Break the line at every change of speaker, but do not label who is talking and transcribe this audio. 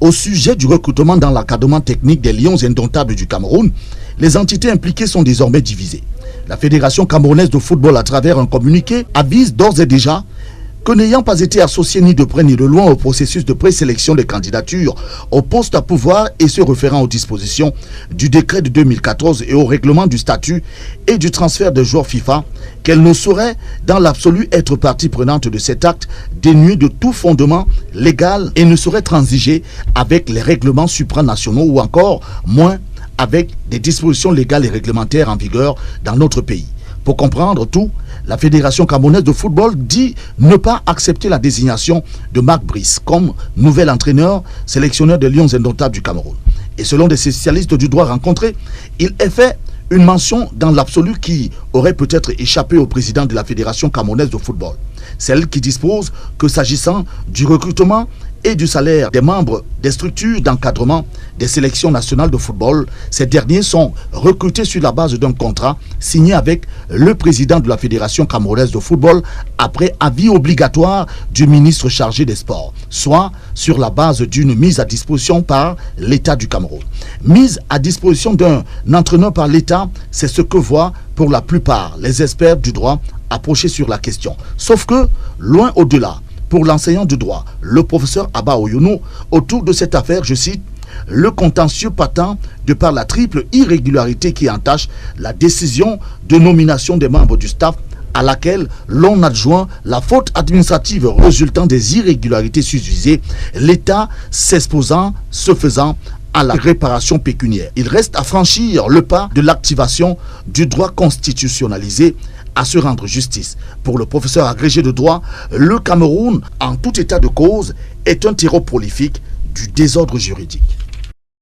Au sujet du recrutement dans l'encadrement technique des Lions indomptables du Cameroun, les entités impliquées sont désormais divisées. La Fédération camerounaise de football, à travers un communiqué, avise d'ores et déjà que n'ayant pas été associé ni de près ni de loin au processus de présélection des candidatures au poste à pouvoir et se référant aux dispositions du décret de 2014 et au règlement du statut et du transfert des joueurs FIFA, qu'elle ne saurait dans l'absolu être partie prenante de cet acte dénué de tout fondement légal et ne saurait transiger avec les règlements supranationaux ou encore moins avec des dispositions légales et réglementaires en vigueur dans notre pays. Pour comprendre tout, la Fédération camerounaise de football dit ne pas accepter la désignation de Marc Brice comme nouvel entraîneur, sélectionneur des Lions indomptables du Cameroun. Et selon des spécialistes du droit rencontrés, il est fait une mention dans l'absolu qui aurait peut-être échappé au président de la Fédération camerounaise de football. Celle qui dispose que s'agissant du recrutement et du salaire des membres des structures d'encadrement des sélections nationales de football, ces derniers sont recrutés sur la base d'un contrat signé avec le président de la Fédération camerounaise de football après avis obligatoire du ministre chargé des sports, soit sur la base d'une mise à disposition par l'État du Cameroun. Mise à disposition d'un entraîneur par l'État, c'est ce que voient pour la plupart les experts du droit approchés sur la question. Sauf que, loin au-delà, pour l'enseignant du droit, le professeur Abba Oyono, autour de cette affaire, je cite, le contentieux partant de par la triple irrégularité qui entache la décision de nomination des membres du staff à laquelle l'on adjoint la faute administrative résultant des irrégularités susvisées, l'État s'exposant, se faisant à la réparation pécuniaire. Il reste à franchir le pas de l'activation du droit constitutionnalisé à se rendre justice. Pour le professeur agrégé de droit, le Cameroun, en tout état de cause, est un terreau prolifique du désordre juridique.